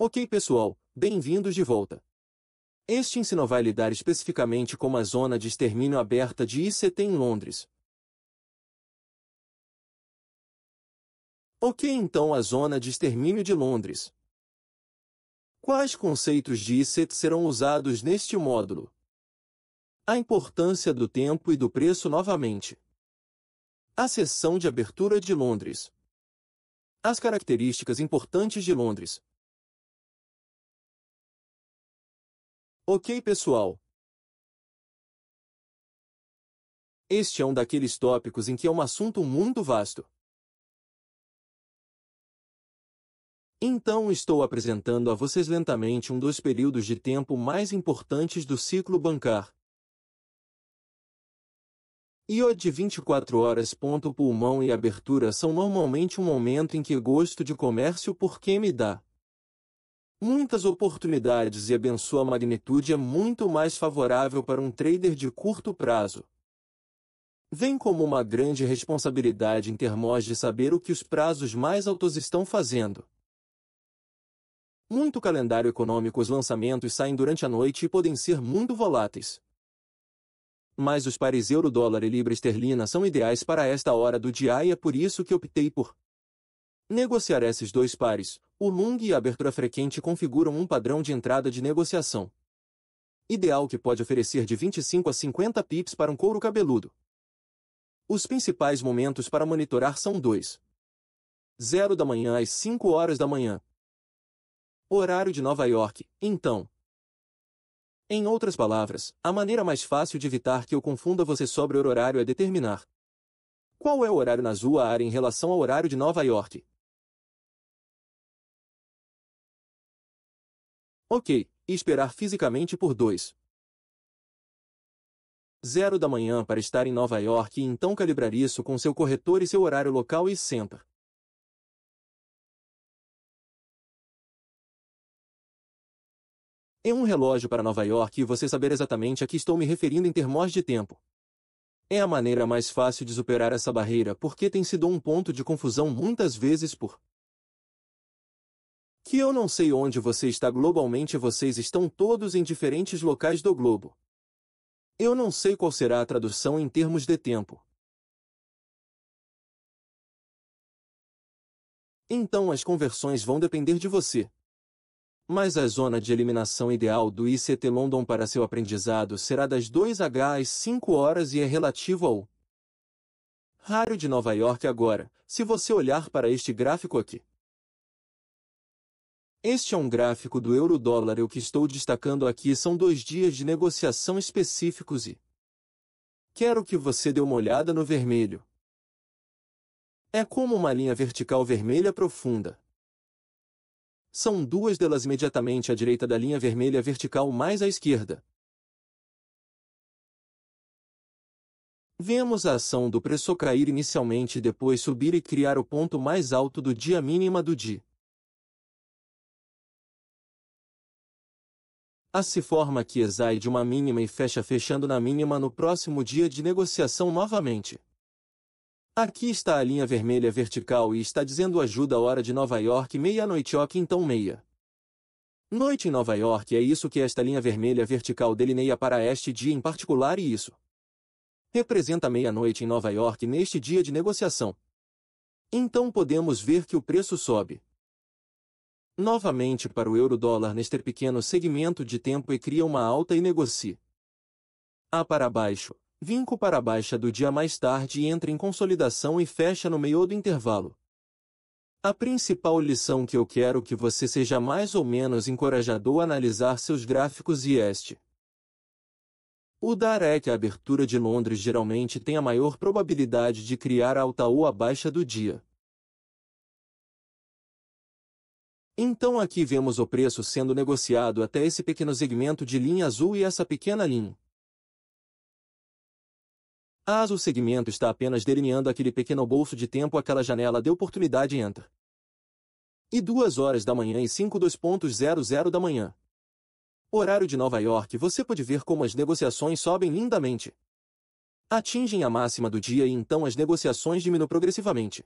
Ok pessoal, bem-vindos de volta. Este ensino vai lidar especificamente com a zona de extermínio aberta de ICT em Londres. Ok, então a zona de extermínio de Londres. Quais conceitos de ICT serão usados neste módulo? A importância do tempo e do preço novamente. A seção de abertura de Londres. As características importantes de Londres. Ok, pessoal. Este é um daqueles tópicos em que é um assunto muito vasto. Então estou apresentando a vocês lentamente um dos períodos de tempo mais importantes do ciclo bancário. E de 24 horas. Pulmão e abertura são normalmente um momento em que gosto de comércio porque me dá muitas oportunidades e abençoa a magnitude é muito mais favorável para um trader de curto prazo. Vem como uma grande responsabilidade em termos de saber o que os prazos mais altos estão fazendo. Muito calendário econômico. Os lançamentos saem durante a noite e podem ser muito voláteis. Mas os pares euro-dólar e libra esterlina são ideais para esta hora do dia e é por isso que optei por negociar esses dois pares. O long e a abertura frequente configuram um padrão de entrada de negociação ideal que pode oferecer de 25 a 50 pips para um couro cabeludo. Os principais momentos para monitorar são 2:00 da manhã às 5 horas da manhã. Horário de Nova York, então. Em outras palavras, a maneira mais fácil de evitar que eu confunda você sobre o horário é determinar qual é o horário na sua área em relação ao horário de Nova York. Ok, e esperar fisicamente por 2:00 da manhã para estar em Nova York e então calibrar isso com seu corretor e seu horário local e sempre. Em um relógio para Nova York e você saber exatamente a que estou me referindo em termos de tempo. É a maneira mais fácil de superar essa barreira porque tem sido um ponto de confusão muitas vezes por que eu não sei onde você está globalmente e vocês estão todos em diferentes locais do globo. Eu não sei qual será a tradução em termos de tempo. Então as conversões vão depender de você. Mas a zona de eliminação ideal do ICT London para seu aprendizado será das 2h às 5 horas e é relativo ao horário de Nova York agora, se você olhar para este gráfico aqui. Este é um gráfico do euro-dólar e o que estou destacando aqui são 2 dias de negociação específicos e quero que você dê uma olhada no vermelho. É como uma linha vertical vermelha profunda. São duas delas imediatamente à direita da linha vermelha vertical mais à esquerda. Vemos a ação do preço cair inicialmente e depois subir e criar o ponto mais alto do dia mínima do dia. Se forma que exai de uma mínima e fecha fechando na mínima no próximo dia de negociação novamente. Aqui está a linha vermelha vertical e está dizendo ajuda a hora de Nova York meia-noite ok então meia-noite em Nova York é isso que esta linha vermelha vertical delineia para este dia em particular e isso representa meia-noite em Nova York neste dia de negociação. Então podemos ver que o preço sobe novamente para o euro-dólar neste pequeno segmento de tempo e cria uma alta e negocia para baixo, vinco para a baixa do dia mais tarde e entra em consolidação e fecha no meio do intervalo. A principal lição que eu quero que você seja mais ou menos encorajado a analisar seus gráficos e o dar é que a abertura de Londres geralmente tem a maior probabilidade de criar alta ou a baixa do dia. Então aqui vemos o preço sendo negociado até esse pequeno segmento de linha azul e essa pequena linha. O segmento está apenas delineando aquele pequeno bolso de tempo aquela janela de oportunidade entra. E 2h da manhã e 5:00 da manhã. Horário de Nova York você pode ver como as negociações sobem lindamente. Atingem a máxima do dia e então as negociações diminuem progressivamente.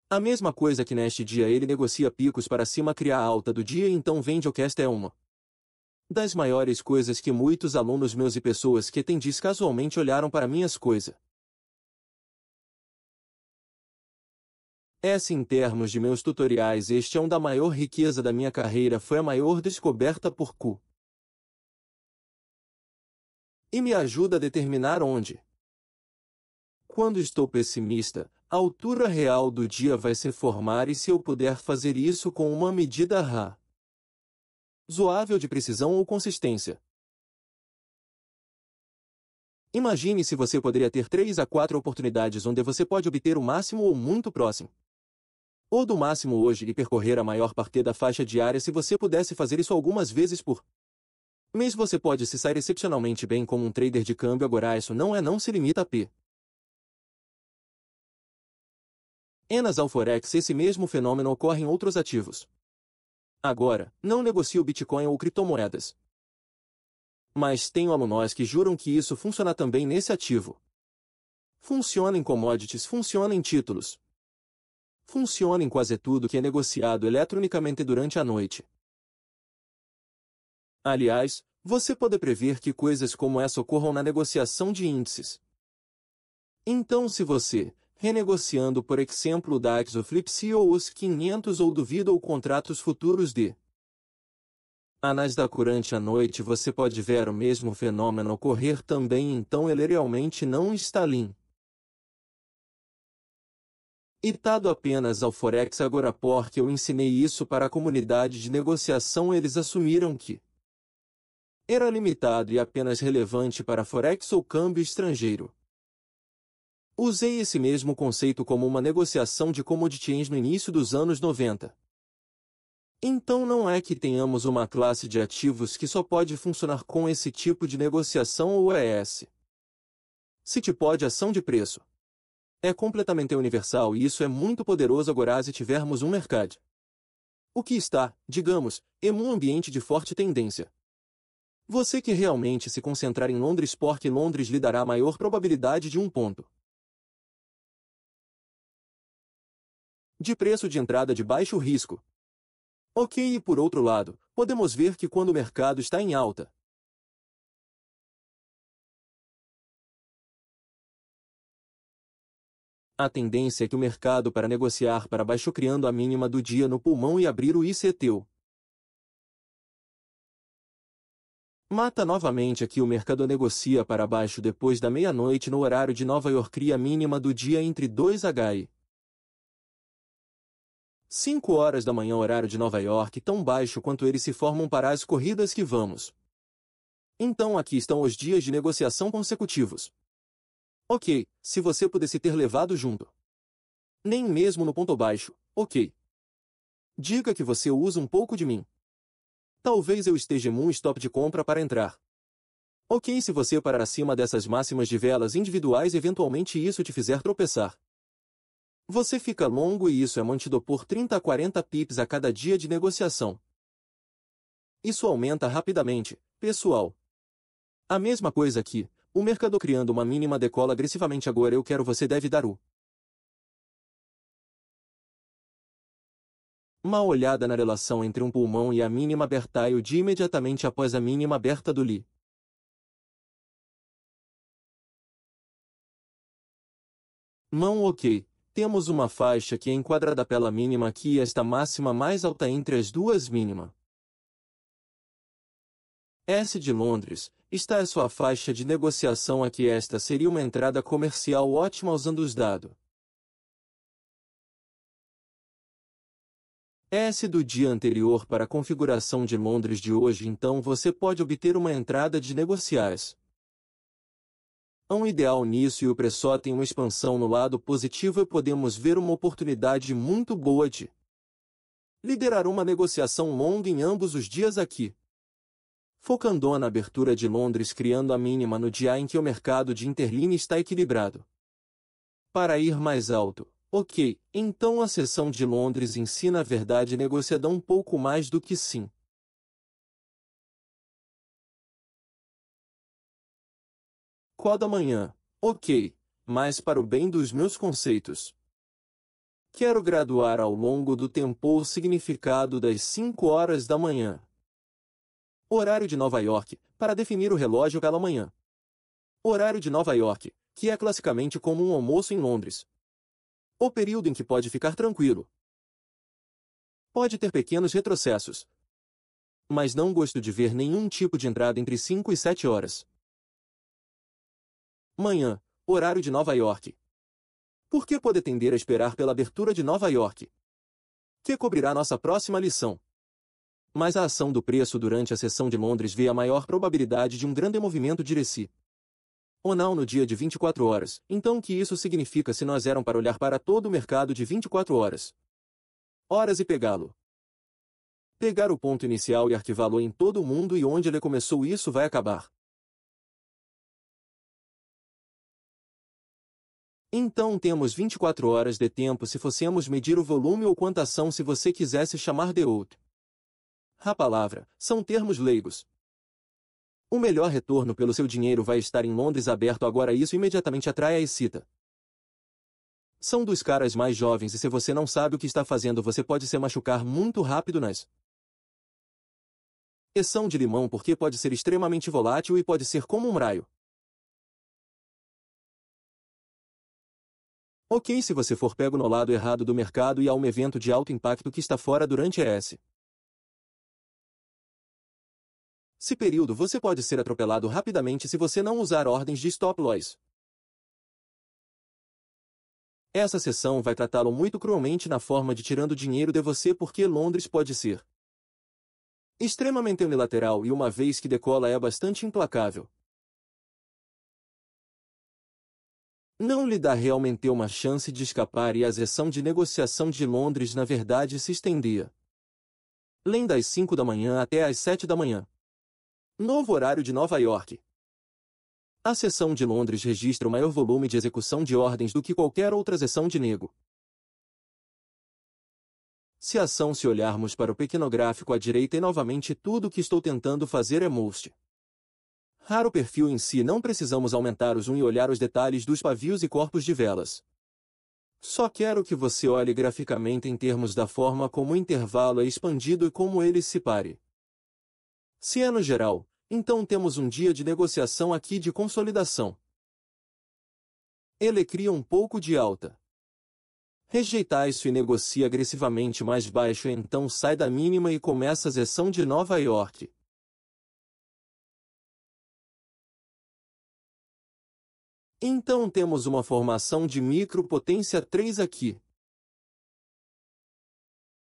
A mesma coisa que neste dia ele negocia picos para cima criar a alta do dia e então vende o que esta é uma das maiores coisas que muitos alunos meus e pessoas que têm diz casualmente olharam para minhas coisas. Essa em termos de meus tutoriais este é um da maior riqueza da minha carreira foi a maior descoberta por Q. E me ajuda a determinar onde. Quando estou pessimista, a altura real do dia vai se formar e se eu puder fazer isso com uma medida razoável de precisão ou consistência. Imagine se você poderia ter 3 a 4 oportunidades onde você pode obter o máximo ou muito próximo. Ou do máximo hoje e percorrer a maior parte da faixa diária se você pudesse fazer isso algumas vezes por mês você pode se sair excepcionalmente bem como um trader de câmbio agora isso não se limita a P. Apenas ao Forex esse mesmo fenômeno ocorre em outros ativos. Agora, não negocio Bitcoin ou criptomoedas. Mas tenho alunos que juram que isso funciona também nesse ativo. Funciona em commodities, funciona em títulos. Funciona em quase tudo que é negociado eletronicamente durante a noite. Aliás, você pode prever que coisas como essa ocorram na negociação de índices. Então se você, renegociando por exemplo o DAX ou FTSE ou os 500 ou duvido ou contratos futuros de a Nasdaq durante a noite você pode ver o mesmo fenômeno ocorrer também então ele realmente não está limpo. E dado apenas ao Forex agora porque eu ensinei isso para a comunidade de negociação eles assumiram que era limitado e apenas relevante para Forex ou câmbio estrangeiro. Usei esse mesmo conceito como uma negociação de commodities no início dos anos 90. Então não é que tenhamos uma classe de ativos que só pode funcionar com esse tipo de negociação ou ES. Se tipo de ação de preço é completamente universal e isso é muito poderoso agora se tivermos um mercado. O que está, digamos, em um ambiente de forte tendência. Você que realmente se concentrar em Londres porque Londres lhe dará a maior probabilidade de um ponto de preço de entrada de baixo risco. Ok, e por outro lado, podemos ver que quando o mercado está em alta, a tendência é que o mercado para negociar para baixo criando a mínima do dia no pulmão e abrir o ICTU. Mata novamente aqui o mercado negocia para baixo depois da meia-noite no horário de Nova York cria a mínima do dia entre 2h e 5 horas da manhã horário de Nova York tão baixo quanto eles se formam para as corridas que vamos. Então aqui estão os dias de negociação consecutivos. Ok, se você pudesse ter levado junto. Nem mesmo no ponto baixo, ok. Diga que você usa um pouco de mim. Talvez eu esteja em um stop de compra para entrar. Ok, se você parar acima dessas máximas de velas individuais eventualmente isso te fizer tropeçar. Você fica longo e isso é mantido por 30 a 40 pips a cada dia de negociação. Isso aumenta rapidamente, pessoal. A mesma coisa aqui, o mercado criando uma mínima decola agressivamente agora eu quero você deve dar uma olhada na relação entre um pulmão e a mínima aberta e o dia imediatamente após a mínima aberta do Li. Mão ok, temos uma faixa que é enquadrada pela mínima aqui e esta máxima mais alta entre as duas mínimas. S de Londres, está a sua faixa de negociação aqui esta seria uma entrada comercial ótima usando os dados. S do dia anterior para a configuração de Londres de hoje então você pode obter uma entrada de negociais. Há um ideal nisso e o preço tem uma expansão no lado positivo e podemos ver uma oportunidade muito boa de liderar uma negociação longa em ambos os dias aqui. Focando na abertura de Londres criando a mínima no dia em que o mercado de interline está equilibrado. Para ir mais alto, ok, então a seção de Londres ensina a verdade negociada um pouco mais do que sim. Qual da manhã, ok, mas para o bem dos meus conceitos. Quero graduar ao longo do tempo o significado das 5 horas da manhã. Horário de Nova York, para definir o relógio pela manhã. Horário de Nova York, que é classicamente como um almoço em Londres. O período em que pode ficar tranquilo. Pode ter pequenos retrocessos. Mas não gosto de ver nenhum tipo de entrada entre 5 e 7 horas. Manhã, horário de Nova York. Por que pode tender a esperar pela abertura de Nova York? Que cobrirá nossa próxima lição. Mas a ação do preço durante a sessão de Londres vê a maior probabilidade de um grande movimento de si. Ou não no dia de 24 horas, então o que isso significa se nós eram para olhar para todo o mercado de 24 horas? Horas e pegá-lo. Pegar o ponto inicial e arquivá-lo em todo o mundo e onde ele começou isso vai acabar. Então temos 24 horas de tempo se fossemos medir o volume ou quanta ação se você quisesse chamar de outro. A palavra, são termos leigos. O melhor retorno pelo seu dinheiro vai estar em Londres aberto agora isso imediatamente atrai a excita. São dos caras mais jovens e se você não sabe o que está fazendo você pode se machucar muito rápido nas. São de limão porque pode ser extremamente volátil e pode ser como um raio. Ok se você for pego no lado errado do mercado e há um evento de alto impacto que está fora durante esse período você pode ser atropelado rapidamente se você não usar ordens de stop loss. Essa sessão vai tratá-lo muito cruelmente na forma de tirando dinheiro de você porque Londres pode ser extremamente unilateral e uma vez que decola é bastante implacável. Não lhe dá realmente uma chance de escapar e a sessão de negociação de Londres na verdade se estendia além das 5 da manhã até às 7 da manhã. Novo horário de Nova York. A sessão de Londres registra o maior volume de execução de ordens do que qualquer outra sessão de nego. Se olharmos para o pequeno gráfico à direita e novamente tudo o que estou tentando fazer é most. Raro perfil em si não precisamos aumentar o zoom e olhar os detalhes dos pavios e corpos de velas. Só quero que você olhe graficamente em termos da forma como o intervalo é expandido e como ele se pare. Se é no geral, então temos um dia de negociação aqui de consolidação. Ele cria um pouco de alta. Rejeita isso e negocia agressivamente mais baixo então sai da mínima e começa a sessão de Nova York. Então temos uma formação de micropotência 3 aqui.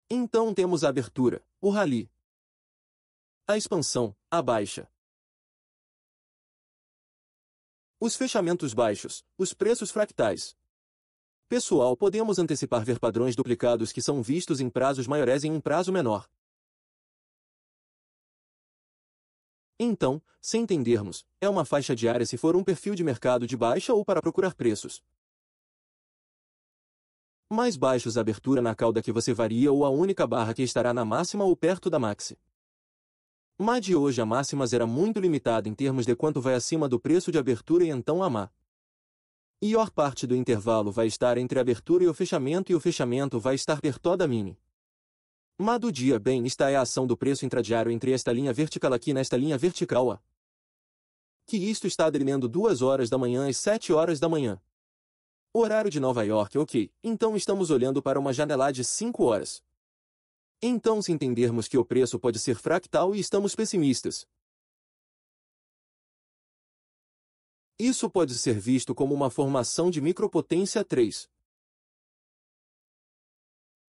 Então temos a abertura, o rally. A expansão, a baixa. Os fechamentos baixos, os preços fractais. Pessoal, podemos antecipar ver padrões duplicados que são vistos em prazos maiores em um prazo menor. Então, se entendermos, é uma faixa diária se for um perfil de mercado de baixa ou para procurar preços mais baixos, a abertura na cauda que você varia ou a única barra que estará na máxima ou perto da maxi. Mas de hoje a máximas era muito limitada em termos de quanto vai acima do preço de abertura e então a má. Maior parte do intervalo vai estar entre a abertura e o fechamento vai estar perto da mini. Mas do dia bem está é a ação do preço intradiário entre esta linha vertical aqui nesta linha vertical a. Que isto está delineando 2 horas da manhã às 7 horas da manhã. Horário de Nova York, ok, então estamos olhando para uma janela de 5 horas. Então se entendermos que o preço pode ser fractal e estamos pessimistas. Isso pode ser visto como uma formação de micropotência 3.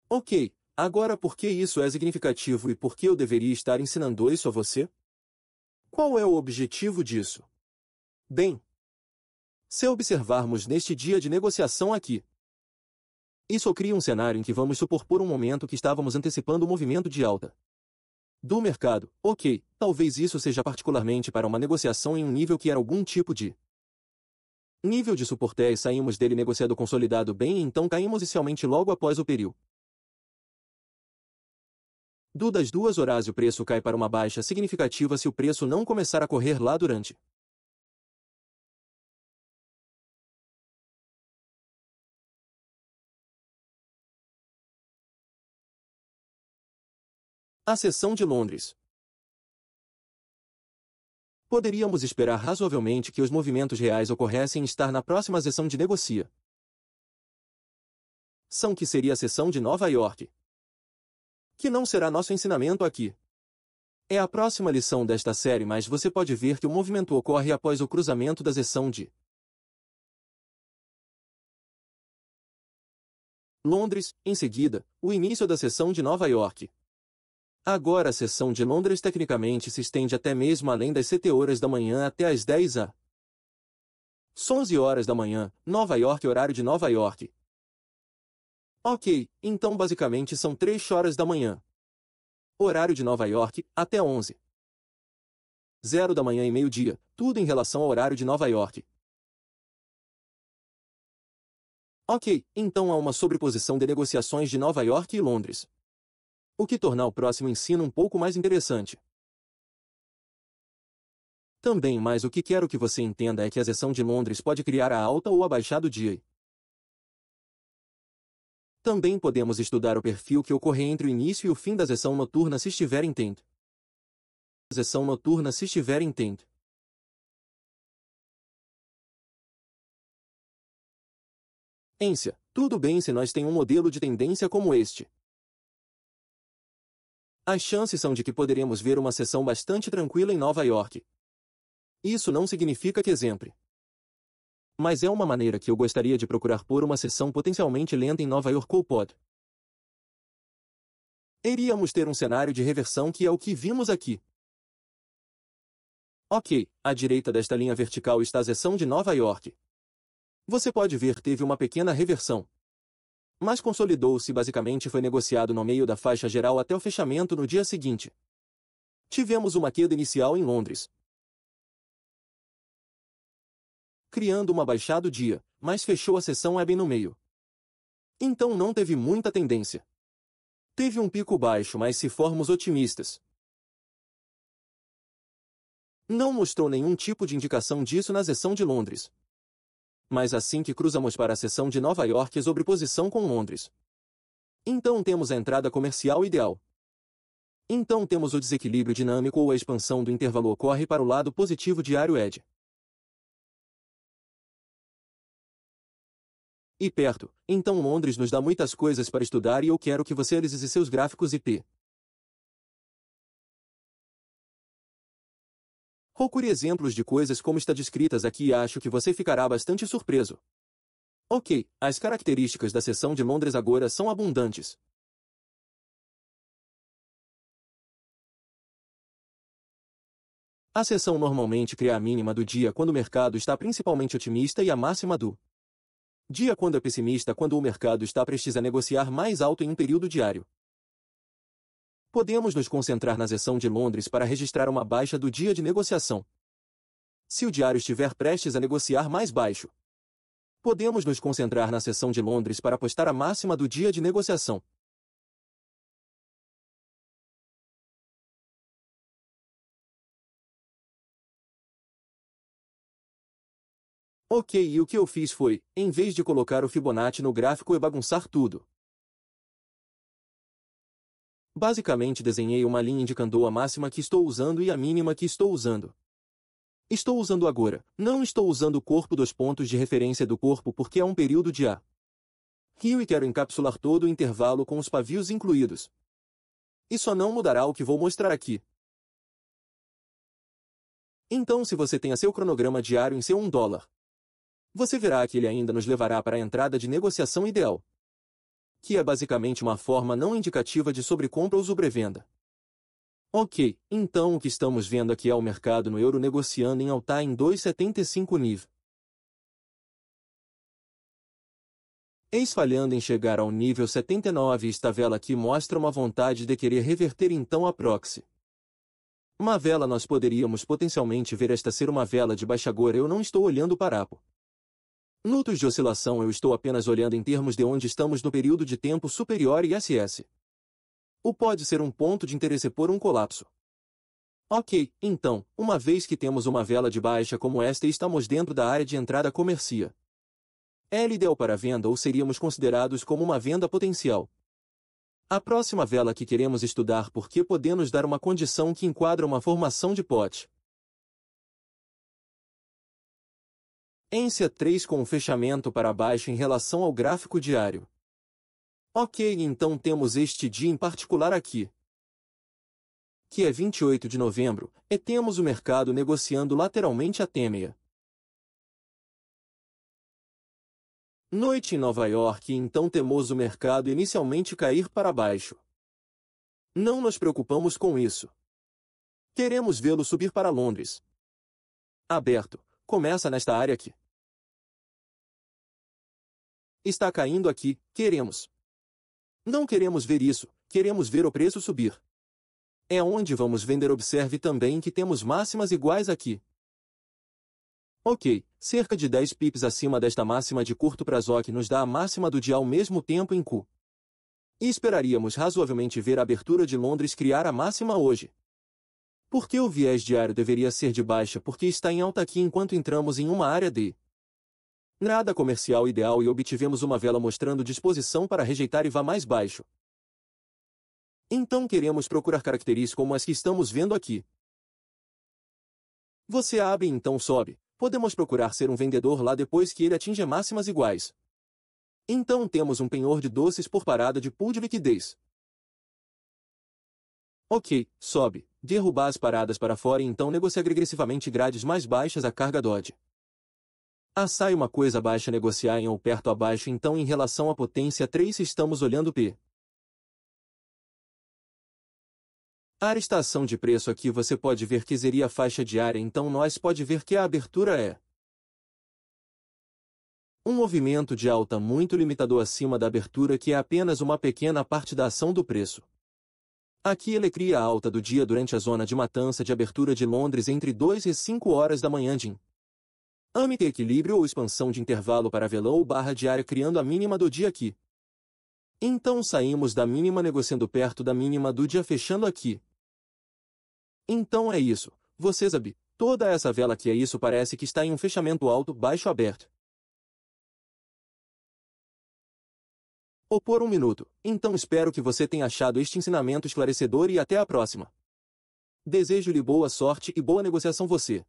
Ok, agora por que isso é significativo e por que eu deveria estar ensinando isso a você? Qual é o objetivo disso? Bem, se observarmos neste dia de negociação aqui, isso cria um cenário em que vamos supor por um momento que estávamos antecipando o movimento de alta do mercado. Ok, talvez isso seja particularmente para uma negociação em um nível que era algum tipo de nível de suporte e saímos dele negociado consolidado bem e então caímos inicialmente logo após o período. Das 2 horas o preço cai para uma baixa significativa se o preço não começar a correr lá durante A seção de Londres. Poderíamos esperar razoavelmente que os movimentos reais ocorressem estar na próxima sessão de negociação, que seria a sessão de Nova York. Que não será nosso ensinamento aqui. É a próxima lição desta série, mas você pode ver que o movimento ocorre após o cruzamento da sessão de Londres, em seguida, o início da sessão de Nova York. Agora a sessão de Londres tecnicamente se estende até mesmo além das 7 horas da manhã até as 10 às 11 horas da manhã, Nova York, horário de Nova York. Ok, então basicamente são 3 horas da manhã. Horário de Nova York, até 11:00 da manhã e meio-dia, tudo em relação ao horário de Nova York. Ok, então há uma sobreposição de negociações de Nova York e Londres. O que torna o próximo ensino um pouco mais interessante. Também, mas o que quero que você entenda é que a sessão de Londres pode criar a alta ou a baixa do dia. Também podemos estudar o perfil que ocorre entre o início e o fim da sessão noturna se estiver entendo. Sessão noturna se estiver entendo. Ência, tudo bem se nós temos um modelo de tendência como este. As chances são de que poderemos ver uma sessão bastante tranquila em Nova York. Isso não significa que sempre. Mas é uma maneira que eu gostaria de procurar por uma sessão potencialmente lenta em Nova York ou pode. Iríamos ter um cenário de reversão que é o que vimos aqui. Ok, à direita desta linha vertical está a sessão de Nova York. Você pode ver teve uma pequena reversão. Mas consolidou-se, basicamente foi negociado no meio da faixa geral até o fechamento no dia seguinte. Tivemos uma queda inicial em Londres, criando uma baixada do dia, mas fechou a sessão bem no meio. Então não teve muita tendência. Teve um pico baixo, mas se formos otimistas, não mostrou nenhum tipo de indicação disso na sessão de Londres. Mas assim que cruzamos para a sessão de Nova York é sobreposição com Londres. Então temos a entrada comercial ideal. Então temos o desequilíbrio dinâmico ou a expansão do intervalo ocorre para o lado positivo diário ED. E perto, então Londres nos dá muitas coisas para estudar e eu quero que você analise seus gráficos IP. Procure exemplos de coisas como está descritas aqui e acho que você ficará bastante surpreso. Ok, as características da seção de Londres agora são abundantes. A seção normalmente cria a mínima do dia quando o mercado está principalmente otimista e a máxima do dia quando é pessimista quando o mercado está prestes a negociar mais alto em um período diário. Podemos nos concentrar na seção de Londres para registrar uma baixa do dia de negociação. Se o diário estiver prestes a negociar mais baixo, podemos nos concentrar na seção de Londres para apostar a máxima do dia de negociação. Ok, e o que eu fiz foi, em vez de colocar o Fibonacci no gráfico e bagunçar tudo, basicamente desenhei uma linha indicando a máxima que estou usando e a mínima que estou usando. Estou usando agora, não estou usando o corpo dos pontos de referência do corpo porque é um período de A. Rio e quero encapsular todo o intervalo com os pavios incluídos. E só não mudará o que vou mostrar aqui. Então se você tem seu cronograma diário em seu $1, você verá que ele ainda nos levará para a entrada de negociação ideal, que é basicamente uma forma não indicativa de sobrecompra ou sobrevenda. Ok, então o que estamos vendo aqui é o mercado no euro negociando em alta em 2,75 nível. Eis falhando em chegar ao nível 79 e esta vela aqui mostra uma vontade de querer reverter então a proxy. Uma vela nós poderíamos potencialmente ver esta ser uma vela de baixa agora eu não estou olhando para APO. Minutos de oscilação eu estou apenas olhando em termos de onde estamos no período de tempo superior e SS. O pode ser um ponto de interesse por um colapso. Ok, então, uma vez que temos uma vela de baixa como esta e estamos dentro da área de entrada comercial, é ideal para venda ou seríamos considerados como uma venda potencial. A próxima vela que queremos estudar porque pode nos dar uma condição que enquadra uma formação de pote. ENSIA 3 com o fechamento para baixo em relação ao gráfico diário. Ok, então temos este dia em particular aqui, que é 28 de novembro, e temos o mercado negociando lateralmente até meia noite em Nova York, e então temos o mercado inicialmente cair para baixo. Não nos preocupamos com isso. Queremos vê-lo subir para Londres. Aberto, começa nesta área aqui. Está caindo aqui, queremos. Não queremos ver isso, queremos ver o preço subir. É onde vamos vender. Observe também que temos máximas iguais aqui. Ok, cerca de 10 pips acima desta máxima de curto prazo que nos dá a máxima do dia ao mesmo tempo em Q. E esperaríamos razoavelmente ver a abertura de Londres criar a máxima hoje. Por que o viés diário deveria ser de baixa? Porque está em alta aqui enquanto entramos em uma área de nada comercial ideal e obtivemos uma vela mostrando disposição para rejeitar e vá mais baixo. Então queremos procurar características como as que estamos vendo aqui. Você abre e então sobe. Podemos procurar ser um vendedor lá depois que ele atinge máximas iguais. Então temos um penhor de doces por parada de pool de liquidez. Ok, sobe, derrubar as paradas para fora e então negociar agressivamente grades mais baixas a carga DOD. Sai uma coisa baixa negociar em ou perto abaixo então em relação à potência 3 estamos olhando P. A estação de preço aqui você pode ver que seria a faixa diária então nós pode ver que a abertura é um movimento de alta muito limitador acima da abertura que é apenas uma pequena parte da ação do preço. Aqui ele cria a alta do dia durante a zona de matança de abertura de Londres entre 2 e 5 horas da manhã de âmbito equilíbrio ou expansão de intervalo para vela ou barra diária criando a mínima do dia aqui. Então saímos da mínima negociando perto da mínima do dia fechando aqui. Então é isso, você sabe, toda essa vela aqui é isso parece que está em um fechamento alto baixo aberto. Ou por um minuto, então espero que você tenha achado este ensinamento esclarecedor e até a próxima. Desejo-lhe boa sorte e boa negociação você.